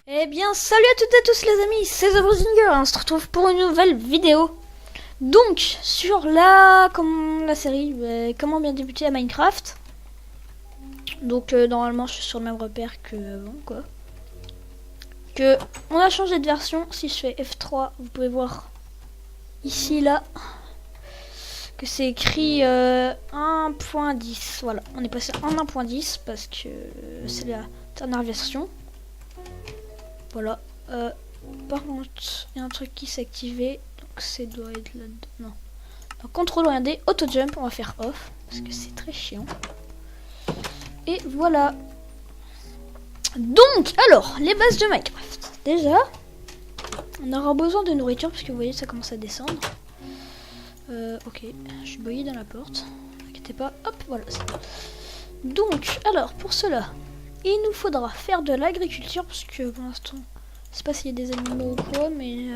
Eh bien, salut à toutes et à tous les amis, c'est TheBrozinger, on se retrouve pour une nouvelle vidéo. Donc, sur la série Comment bien débuter à Minecraft. Donc, normalement, je suis sur le même repère que avant, quoi. On a changé de version. Si je fais F3, vous pouvez voir ici, là, que c'est écrit 1.10. Voilà, on est passé en 1.10 parce que c'est la dernière version. Voilà. Par contre, il y a un truc qui s'est activé. Donc, c'est doit être là. Non. Donc, contrôle orienté, auto jump, on va faire off parce que c'est très chiant. Et voilà. Donc, alors, les bases de Minecraft. Déjà, on aura besoin de nourriture parce que vous voyez, ça commence à descendre. Ok, je suis boyé dans la porte. N'inquiétez pas. Hop, voilà. Donc, alors, pour cela, il nous faudra faire de l'agriculture parce que pour l'instant, je sais pas s'il y a des animaux ou quoi, mais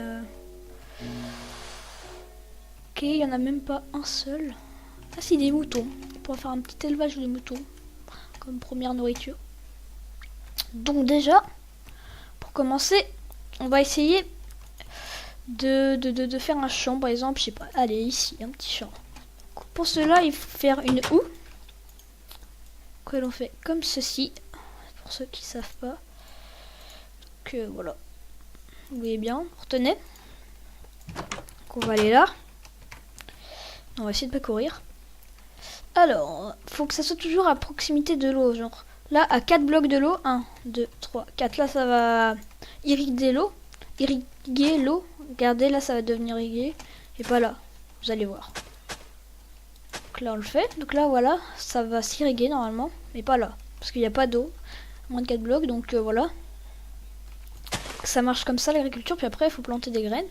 ok, il y en a même pas un seul. Ah, si, des moutons. On pourra faire un petit élevage de moutons comme première nourriture. Donc déjà, pour commencer, on va essayer de faire un champ, par exemple, je sais pas, allez, ici, un petit champ. Pour cela, il faut faire une houe que l'on fait comme ceci, pour ceux qui savent pas. Que voilà, vous voyez bien, retenez. Donc on va aller là. On va essayer de pas courir. Alors, faut que ça soit toujours à proximité de l'eau, genre là à 4 blocs de l'eau, 1, 2, 3, 4, là ça va irriguer l'eau. Regardez, là ça va devenir irrigué. Et pas là, vous allez voir. Donc là on le fait, donc là voilà, ça va s'irriguer normalement, mais pas là, parce qu'il n'y a pas d'eau, moins de 4 blocs, donc voilà. Ça marche comme ça l'agriculture, puis après il faut planter des graines.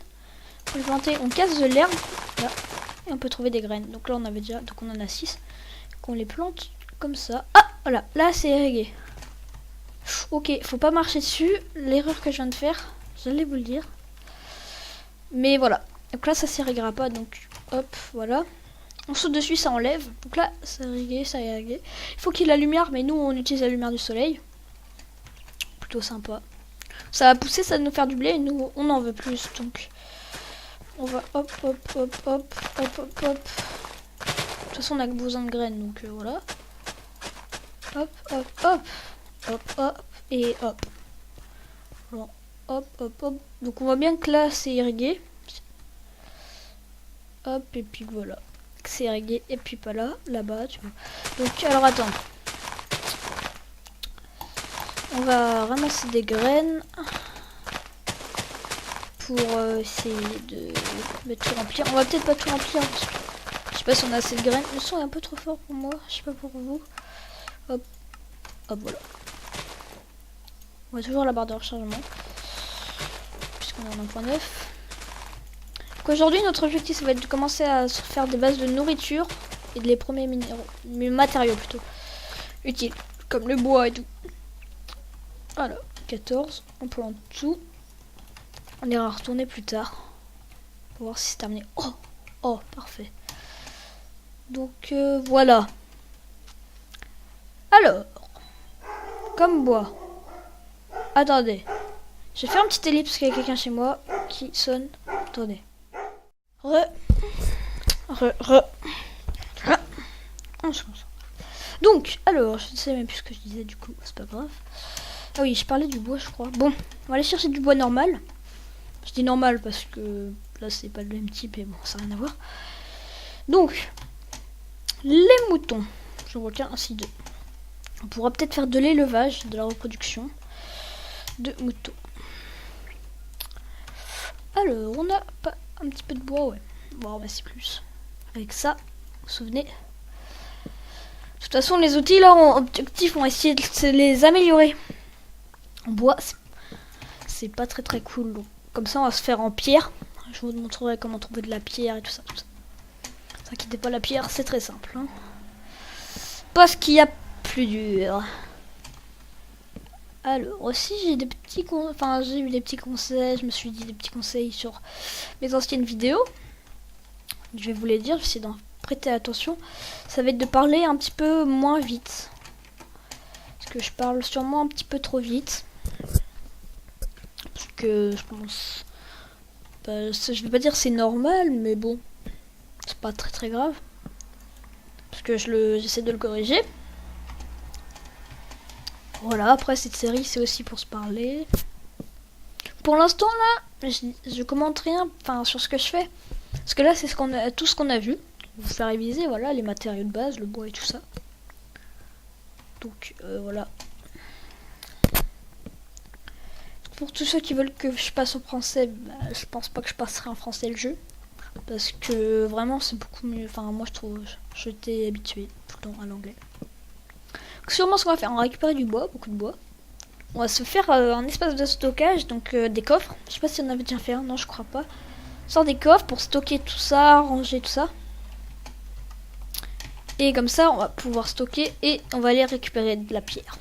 Pour les planter, on casse de l'herbe, là, et on peut trouver des graines. Donc là on avait déjà, donc on en a 6. On les plante comme ça. Ah, voilà, là c'est irrigué. Ok, faut pas marcher dessus. L'erreur que je viens de faire, j'allais vous le dire. Mais voilà. Donc là ça s'irriguera pas, donc hop, voilà. On saute dessus, ça enlève. Donc là, ça irrigué, ça irrigué. Il faut qu'il y ait la lumière, mais nous on utilise la lumière du soleil. Plutôt sympa. Ça va pousser, ça va nous faire du blé, et nous on en veut plus. Donc on va hop, hop, hop, hop, hop, hop, hop. De toute façon, on a besoin de graines, donc voilà. Hop, hop, hop, hop, hop, et hop. Voilà. Hop, hop, hop. Donc on voit bien que là, c'est irrigué. Hop, et puis voilà. C'est irrigué, et puis pas là, là-bas, tu vois. Donc, alors attends. On va ramasser des graines pour essayer de tout remplir. On va peut-être pas tout remplir parce que je sais pas si on a assez de graines. Le son est un peu trop fort pour moi. Je sais pas pour vous. Hop. Hop, voilà. On va toujours la barre de rechargement. Puisqu'on est en 1.9. Donc aujourd'hui, notre objectif, ça va être de commencer à se faire des bases de nourriture. Et de les premiers matériaux plutôt. Utiles. Comme le bois et tout. Voilà. 14. On plante tout. On ira retourner plus tard. Pour voir si c'est terminé. Oh! Oh, parfait. Donc voilà. Alors, comme bois. Attendez. Je vais faire un petit ellipse parce qu'il y a quelqu'un chez moi qui sonne. Attendez. Donc, alors, je ne sais même plus ce que je disais du coup, c'est pas grave. Ah oui, je parlais du bois, je crois. Bon, on va aller chercher du bois normal. Je dis normal parce que là c'est pas le même type et bon, ça n'a rien à voir. Donc, les moutons, j'en retiens ainsi deux. On pourra peut-être faire de l'élevage, de la reproduction de moutons. Alors, on a pas un petit peu de bois, ouais. Bon, bah c'est plus. Avec ça, vous vous souvenez. De toute façon, les outils là, en objectif, on va essayer de les améliorer. En bois, c'est pas très très cool. Donc, comme ça, on va se faire en pierre. Je vous montrerai comment trouver de la pierre et tout ça. Tout ça. Ne t'inquiétez pas, la pierre, c'est très simple. Hein. Parce qu'il y a plus dur. Alors, aussi, j'ai des petits j'ai eu des petits conseils. Je me suis dit des petits conseils sur mes anciennes vidéos. Je vais vous les dire. Je vais essayer d'en prêter attention, ça va être de parler un petit peu moins vite. Parce que je parle sûrement un petit peu trop vite. Parce que je pense... Bah, je vais pas dire c'est normal, mais bon. C'est pas très grave. Parce que j'essaie de le corriger. Voilà, après cette série c'est aussi pour se parler. Pour l'instant là, je commente rien sur ce que je fais. Parce que là c'est tout ce qu'on a vu. Vous faire réviser, voilà, les matériaux de base, le bois et tout ça. Donc voilà. Pour tous ceux qui veulent que je passe en français, bah, je pense pas que je passerai en français le jeu. Parce que vraiment c'est beaucoup mieux. Enfin moi je trouve, j'étais habitué tout le temps à l'anglais. Sûrement ce qu'on va faire, on va récupérer du bois, beaucoup de bois. On va se faire un espace de stockage, donc des coffres. Je sais pas si on avait déjà fait un, non je crois pas. Sort des coffres pour stocker tout ça, ranger tout ça. Et comme ça on va pouvoir stocker et on va aller récupérer de la pierre.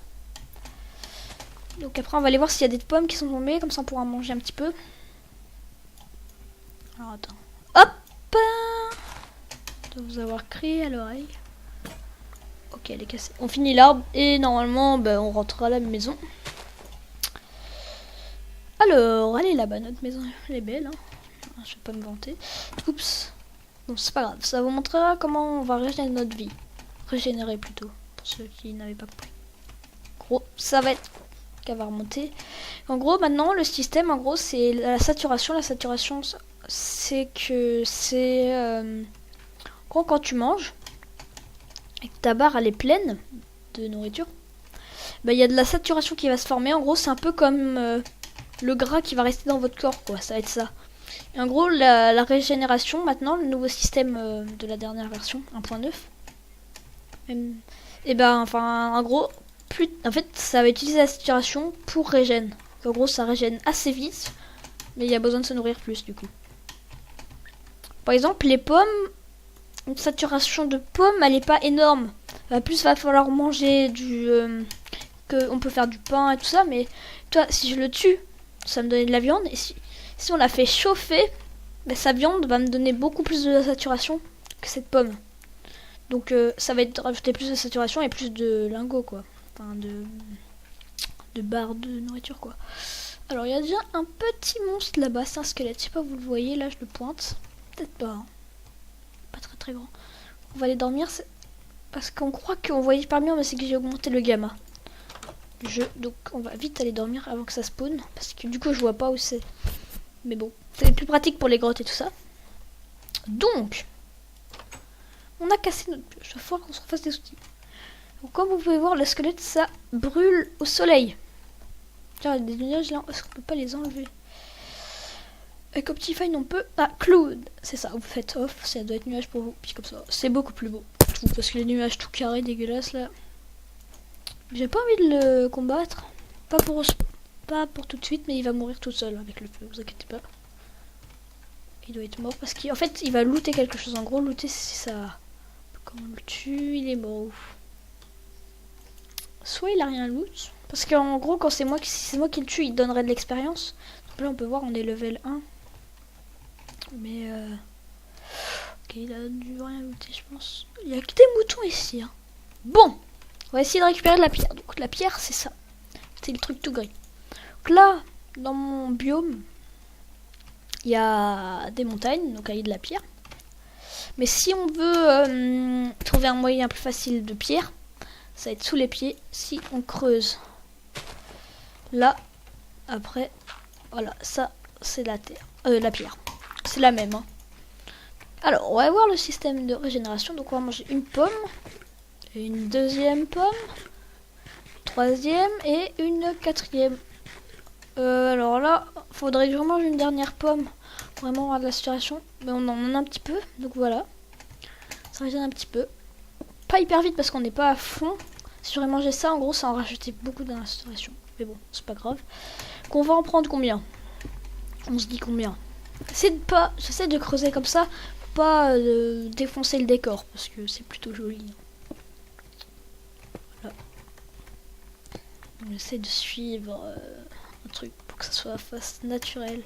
Donc après on va aller voir s'il y a des pommes qui sont tombées, comme ça on pourra manger un petit peu. Alors attends. Hop! Je dois vous avoir crié à l'oreille. Ok, elle est cassée. On finit l'arbre et normalement on rentrera à la maison. Alors, elle est là-bas notre maison. Elle est belle, hein. Je vais pas me vanter. Oups. Bon, c'est pas grave. Ça vous montrera comment on va régénérer notre vie. Régénérer plutôt, pour ceux qui n'avaient pas compris. Gros, ça va être qu'elle va remonter. En gros, maintenant, le système, en gros, c'est la saturation. La saturation, c'est que c'est... gros, quand tu manges, et que ta barre, elle est pleine de nourriture, il y a de la saturation qui va se former. En gros, c'est un peu comme le gras qui va rester dans votre corps, quoi. Ça va être ça. Et en gros, la régénération, maintenant, le nouveau système de la dernière version, 1.9, en gros, en fait, ça va utiliser la saturation pour régène. En gros, ça régène assez vite, mais il y a besoin de se nourrir plus, du coup. Par exemple, les pommes, une saturation de pommes, elle est pas énorme. Plus, va falloir manger on peut faire du pain et tout ça, mais toi, si je le tue, ça me donne de la viande, et si on la fait chauffer, sa viande va me donner beaucoup plus de saturation que cette pomme. Donc ça va être rajouter plus de saturation et plus de lingots, quoi. Enfin, de barres de nourriture, quoi. Alors, il y a déjà un petit monstre là-bas, c'est un squelette. Je sais pas, vous le voyez, là, je le pointe. Peut-être pas, hein. Pas très grand. On va aller dormir, parce qu'on croit qu'on voyait par mieux, mais c'est que j'ai augmenté le gamma. Donc on va vite aller dormir avant que ça spawn, parce que du coup je vois pas où c'est. Mais bon, c'est plus pratique pour les grottes et tout ça. Donc, on a cassé notre pioche. Il va falloir qu'on se refasse des outils. Donc, comme vous pouvez voir, le squelette, ça brûle au soleil. Tiens, il y a des nuages là, est-ce qu'on peut pas les enlever? Avec Optifine, on peut... Ah, Cloud, c'est ça, vous faites off, ça doit être nuage pour vous. Puis comme ça, c'est beaucoup plus beau. Parce que les nuages tout carrés, dégueulasses là. J'ai pas envie de le combattre. Pas pour tout de suite, mais il va mourir tout seul avec le feu, vous inquiétez pas. Il doit être mort parce qu'en fait, il va looter quelque chose. En gros, looter, c'est ça. Comment on le tue? Il est mort. Soit il a rien loot. Parce qu'en gros, quand si c'est moi qui le tue, il donnerait de l'expérience. Donc là, on peut voir, on est level 1. Mais ok, il a dû rien looter, je pense. Il y a que des moutons ici, hein. Bon, on va essayer de récupérer de la pierre. Donc la pierre, c'est ça. C'est le truc tout gris. Donc là, dans mon biome, il y a des montagnes, donc il y a de la pierre. Mais si on veut trouver un moyen plus facile de pierre, ça va être sous les pieds si on creuse. Là, après, voilà, ça c'est la terre, la pierre. C'est la même, hein. Alors, on va voir le système de régénération. Donc on va manger une pomme, une deuxième pomme, troisième et une quatrième. Alors là, faudrait que je mange une dernière pomme. Vraiment avoir de la saturation. Mais on en a un petit peu. Donc voilà. Ça régène un petit peu. Pas hyper vite parce qu'on n'est pas à fond. Si j'aurais mangé ça, en gros, ça en rajoutait beaucoup dans la saturation. Mais bon, c'est pas grave. Qu'on va en prendre combien? On se dit combien? J'essaie de creuser comme ça. Pour pas défoncer le décor. Parce que c'est plutôt joli. Voilà. On essaie de suivre... un truc pour que ça soit face naturelle.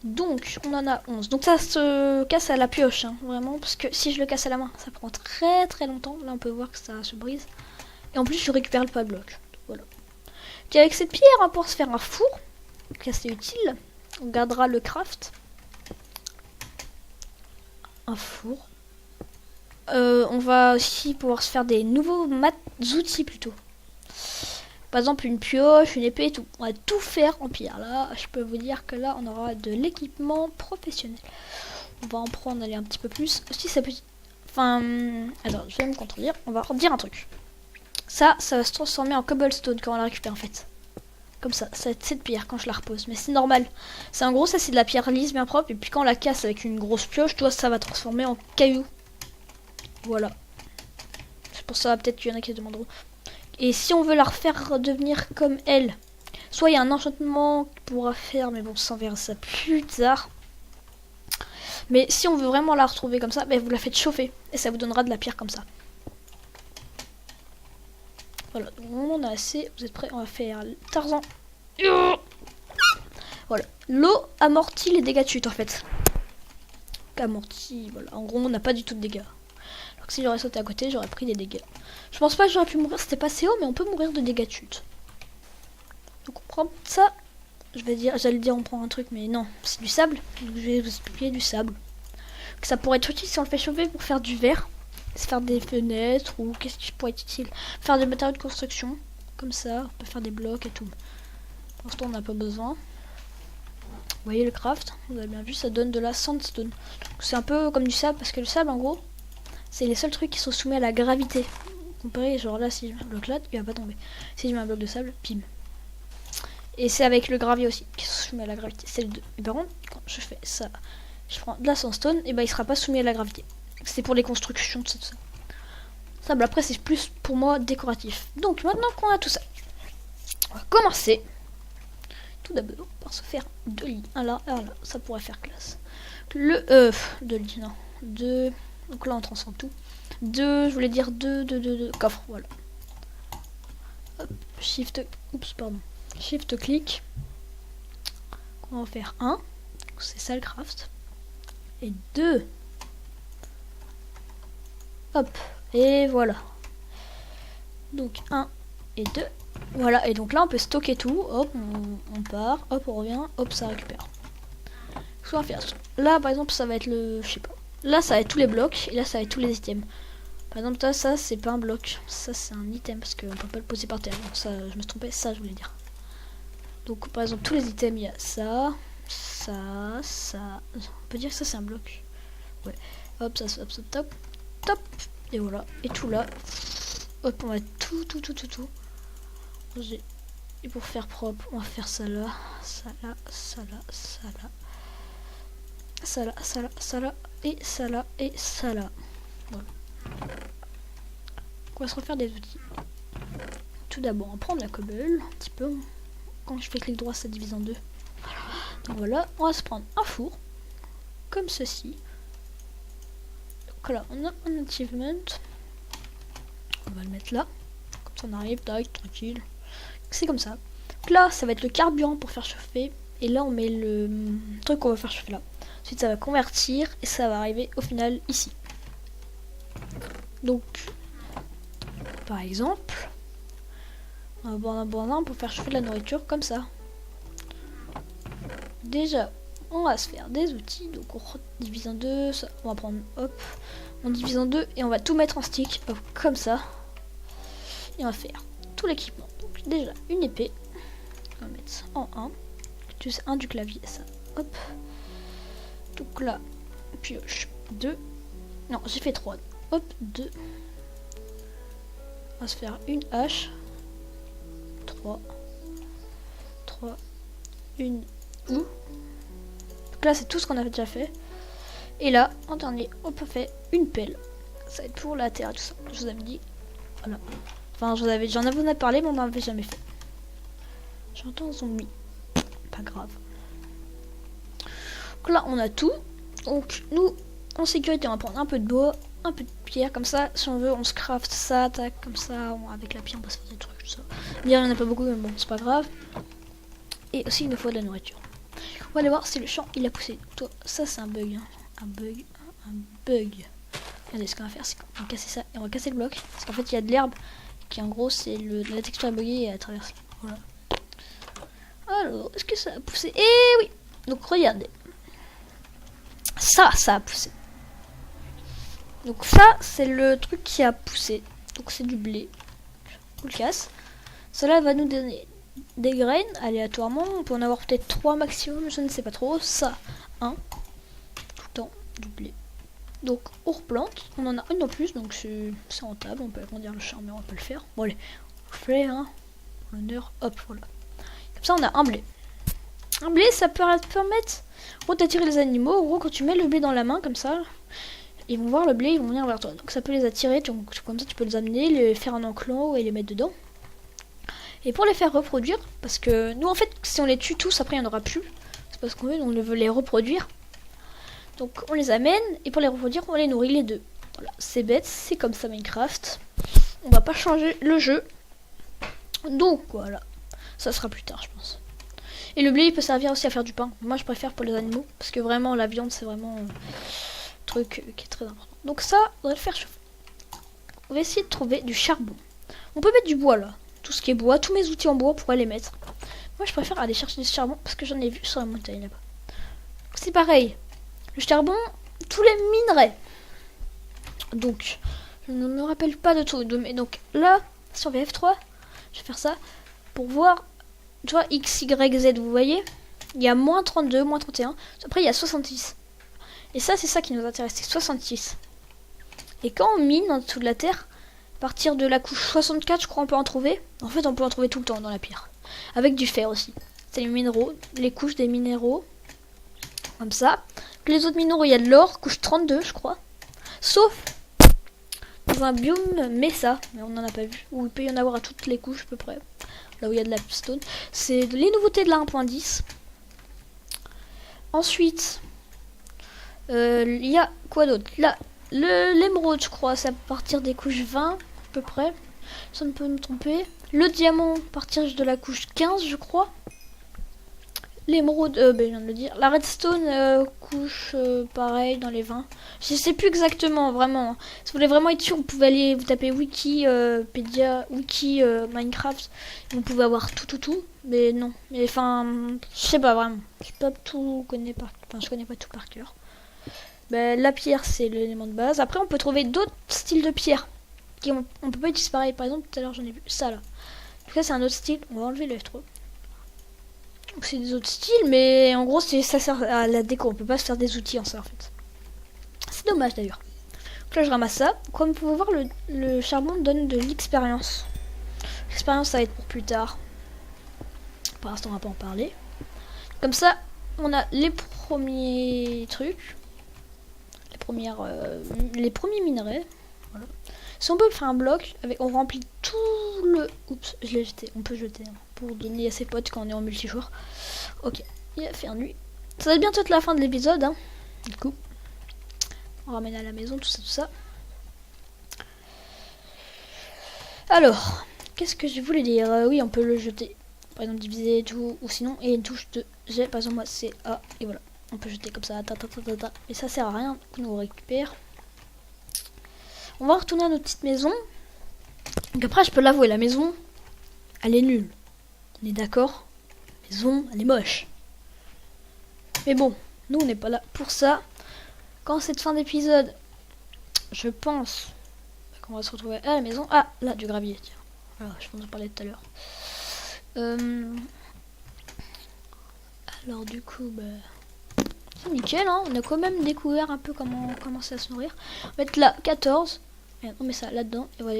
Donc, on en a 11. Donc ça se casse à la pioche, hein, vraiment. Parce que si je le casse à la main, ça prend très très longtemps. Là, on peut voir que ça se brise. Et en plus, je récupère le pas de bloc. Voilà. Et avec cette pierre, on va pouvoir se faire un four. Donc là, c'est utile. On gardera le craft. Un four. On va aussi pouvoir se faire des nouveaux outils plutôt. Par exemple une pioche, une épée et tout. On va tout faire en pierre. Là, je peux vous dire que là, on aura de l'équipement professionnel. On va en prendre un petit peu plus. Aussi, ça peut... Enfin... Attends, je vais me contredire. On va dire un truc. Ça va se transformer en cobblestone quand on la récupère en fait. Comme ça va être cette pierre quand je la repose. Mais c'est normal. C'est en gros, ça c'est de la pierre lisse bien propre. Et puis quand on la casse avec une grosse pioche, tu vois, ça va transformer en caillou. Voilà. C'est pour ça peut-être qu'il y en a qui se demanderont. Et si on veut la refaire devenir comme elle, soit il y a un enchantement qu'on pourra faire, mais bon, ça on verra ça plus tard. Mais si on veut vraiment la retrouver comme ça, ben vous la faites chauffer. Et ça vous donnera de la pierre comme ça. Voilà, donc on a assez. Vous êtes prêts? On va faire Tarzan. Voilà. L'eau amortit les dégâts de chute en fait. Amorti, voilà. En gros, on n'a pas du tout de dégâts. Donc si j'aurais sauté à côté, j'aurais pris des dégâts. Je pense pas que j'aurais pu mourir, c'était pas assez haut, mais on peut mourir de dégâts de chute. Donc on prend ça. J'allais dire on prend un truc, mais non, c'est du sable. Donc je vais vous expliquer du sable. Donc, ça pourrait être utile si on le fait chauffer pour faire du verre. Se faire des fenêtres ou qu'est-ce qui pourrait être utile? Faire des matériaux de construction. Comme ça, on peut faire des blocs et tout. Pour l'instant, on n'a pas besoin. Vous voyez le craft, vous avez bien vu, ça donne de la sandstone. C'est un peu comme du sable, parce que le sable, en gros, c'est les seuls trucs qui sont soumis à la gravité. Comparé, genre là, si je mets un bloc là, il va pas tomber. Si je mets un bloc de sable, pim. Et c'est avec le gravier aussi, qui sont soumis à la gravité. C'est le 2. Et par contre, quand je fais ça, je prends de la sandstone, et ben il sera pas soumis à la gravité. C'est pour les constructions, tout ça. Sable, après, c'est plus pour moi décoratif. Donc maintenant qu'on a tout ça, on va commencer. Tout d'abord par se faire 2 lits. Un là, ça pourrait faire classe. Le 2 lits, non. 2. Donc là on transforme tout. 2, je voulais dire 2 coffres, voilà. Hop, shift. Oups, pardon. Shift clic. On va en faire 1. C'est ça le craft. Et 2. Hop. Et voilà. Donc 1 et 2. Voilà, et donc là on peut stocker tout, hop, on part, hop, on revient, hop, ça récupère. Soit on va faire là par exemple ça va être le, je sais pas, là ça va être tous les blocs, et là ça va être tous les items. Par exemple ça c'est pas un bloc, ça c'est un item parce qu'on peut pas le poser par terre, donc ça, je me suis trompé, ça je voulais dire. Donc par exemple tous les items il y a ça, on peut dire que ça c'est un bloc. Ouais, hop, ça, top, et voilà, et tout là, hop, on va tout. Et pour faire propre, on va faire ça là, ça là, ça là, ça là, ça là, ça là, ça là, et ça là, et ça là. Voilà. On va se refaire des outils. Tout d'abord, on va prendre la cobble, un petit peu. Quand je fais clic droit, ça divise en 2. Donc voilà, on va se prendre un four, comme ceci. Donc là, on a un achievement. On va le mettre là. Comme ça, on arrive, tac, tranquille. C'est comme ça. Donc là, ça va être le carburant pour faire chauffer. Et là, on met le truc qu'on va faire chauffer là. Ensuite, ça va convertir et ça va arriver au final ici. Donc, par exemple, on va prendre un bon pour faire chauffer de la nourriture comme ça. Déjà, on va se faire des outils. Donc, on divise en 2. Ça, on va prendre, hop, on divise en 2 et on va tout mettre en stick, hop, comme ça. Et on va faire tout l'équipement. Déjà une épée, on va mettre en 1, juste un du clavier, ça, hop. Donc là, pioche 2, non j'ai fait 3, hop, 2. On va se faire une hache, 3, une houe. Donc là c'est tout ce qu'on avait déjà fait. Et là, en dernier, on peut faire une pelle. Ça va être pour la terre et tout ça, je vous avais dit, voilà. Enfin, j'en avais parlé, mais on n'en avait jamais fait. J'entends un zombie. Pas grave. Donc là, on a tout. Donc, nous, en sécurité, on va prendre un peu de bois, un peu de pierre, comme ça. Si on veut, on se craft ça, tac, comme ça. Avec la pierre, on peut se faire des trucs, tout ça. Bien, il n'y en a pas beaucoup, mais bon, c'est pas grave. Et aussi, il nous faut de la nourriture. On va aller voir si le champ il a poussé. Toi, ça c'est un bug. Hein. Un bug. Regardez, ce qu'on va faire, c'est qu'on va casser ça et on va casser le bloc. Parce qu'en fait, il y a de l'herbe qui, en gros, c'est la texture est buggée et elle traverse. Voilà. Alors, est-ce que ça a poussé? Eh oui! Donc, regardez. Ça a poussé. Donc, ça, c'est le truc qui a poussé. Donc, c'est du blé. On le casse. Cela va nous donner des graines aléatoirement. On peut en avoir peut-être 3 maximum, je ne sais pas trop. Ça, 1. Tout le temps, du blé. Donc on replante, on en a une en plus, donc c'est rentable, on peut agrandir le champ, mais on peut le faire. Bon allez, on le fait, hein, pour l'honneur, hop, voilà. Comme ça on a un blé. Un blé, ça peut permettre d'attirer les animaux. En gros, quand tu mets le blé dans la main, comme ça, ils vont voir le blé, ils vont venir vers toi. Donc ça peut les attirer, donc, comme ça tu peux les amener, les faire un enclos et les mettre dedans. Et pour les faire reproduire, parce que nous en fait, si on les tue tous, après il n'y en aura plus. C'est parce qu'on veut les reproduire. Donc on les amène et pour les reproduire on les nourrit les deux. Voilà, c'est bête, c'est comme ça Minecraft. On va pas changer le jeu. Donc voilà, ça sera plus tard je pense. Et le blé il peut servir aussi à faire du pain. Moi je préfère pour les animaux parce que vraiment la viande c'est vraiment un truc qui est très important. Donc ça on va le faire chauffer. On va essayer de trouver du charbon. On peut mettre du bois là. Tout ce qui est bois, tous mes outils en bois on pourrait les mettre. Moi je préfère aller chercher du charbon parce que j'en ai vu sur la montagne là-bas. C'est pareil. Le charbon, tous les minerais. Donc, je ne me rappelle pas de tout. Mais donc là, si on fait F3, je vais faire ça pour voir, tu vois, X, Y, Z, vous voyez? Il y a moins 32, moins 31. Après, il y a 66. Et ça, c'est ça qui nous intéresse, c'est 66. Et quand on mine en dessous de la terre, à partir de la couche 64, je crois, on peut en trouver. En fait, on peut en trouver tout le temps dans la pierre. Avec du fer aussi. C'est les minéraux, les couches des minéraux. Comme ça. Les autres minéraux, il y a de l'or, couche 32, je crois. Sauf dans un biome Mesa, mais on n'en a pas vu. Où il peut y en avoir à toutes les couches, à peu près. Là où il y a de la stone. C'est les nouveautés de la 1.10. Ensuite, il y a quoi d'autre? Là, l'émeraude, je crois, c'est à partir des couches 20, à peu près. Ça ne peut me tromper. Le diamant, à partir de la couche 15, je crois. L'émeraude, je viens de le dire. La redstone, couche pareil dans les 20. Je sais plus exactement, vraiment. Si vous voulez vraiment être sûr, vous pouvez aller vous taper Wikipédia, Wiki Minecraft. Vous pouvez avoir tout. Mais non. Mais enfin, je sais pas vraiment. Je pas tout connais pas. Enfin, je connais pas tout par cœur. La pierre, c'est l'élément de base. Après, on peut trouver d'autres styles de pierre. On peut pas utiliser pareil. Par exemple, tout à l'heure, j'en ai vu ça là. En tout cas, c'est un autre style. On va enlever le F3. C'est des autres styles, mais en gros, ça sert à la déco. On peut pas se faire des outils en ça, en fait. C'est dommage, d'ailleurs. Donc là, je ramasse ça. Comme vous pouvez voir, le charbon donne de l'expérience. L'expérience, ça va être pour plus tard. Pour l'instant, on va pas en parler. Comme ça, on a les premiers trucs. Les premiers minerais. Voilà. Si on peut faire un bloc, on remplit tout le... Oups, je l'ai jeté. On peut jeter hein, pour donner à ses potes quand on est en multijoueur. Ok, il va faire nuit. Ça va être bientôt la fin de l'épisode. Hein. Du coup, on ramène à la maison, tout ça. Alors, qu'est-ce que je voulais dire? Oui, on peut le jeter. Par exemple, diviser et tout. Ou sinon, et une touche de G. Par exemple, moi, c'est A. Et voilà. On peut jeter comme ça. Et ça sert à rien. Du coup, nous on récupère. On va retourner à notre petite maison. Donc après, je peux l'avouer, la maison, elle est nulle. On est d'accord? La maison, elle est moche. Mais bon, nous, on n'est pas là pour ça. Quand cette fin d'épisode, je pense qu'on va se retrouver à la maison. Ah, là, du gravier, tiens. Voilà, je pense en parler tout à l'heure. Alors, du coup, c'est nickel, hein. On a quand même découvert un peu comment commencer à se nourrir. On va mettre là 14. On met ça là-dedans. Et voilà.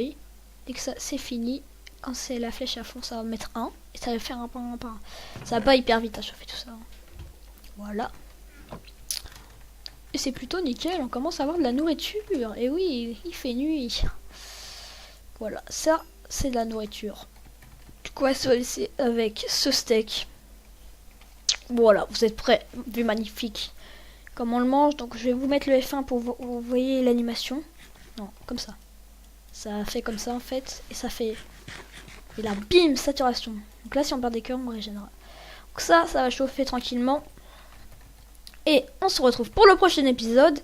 Dès que ça c'est fini, quand c'est la flèche à fond, ça va mettre 1. Et ça va faire un pain. Ça va pas hyper vite à chauffer tout ça. Hein. Voilà. Et c'est plutôt nickel. On commence à avoir de la nourriture. Et oui, il fait nuit. Voilà. Ça, c'est de la nourriture. Du coup, on va se laisser avec ce steak. Voilà, vous êtes prêts, vu magnifique comme on le mange. Donc je vais vous mettre le F1 pour vous voyez l'animation. Non, comme ça. Ça fait comme ça en fait. Et ça fait... Et là, bim, saturation. Donc là, si on perd des cœurs, on régénérera. Donc ça va chauffer tranquillement. Et on se retrouve pour le prochain épisode.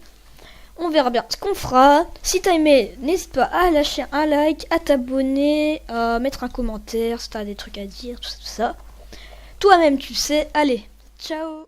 On verra bien ce qu'on fera. Si t'as aimé, n'hésite pas à lâcher un like, à t'abonner, à mettre un commentaire si t'as des trucs à dire, tout ça. Toi-même tu sais. Allez, ciao.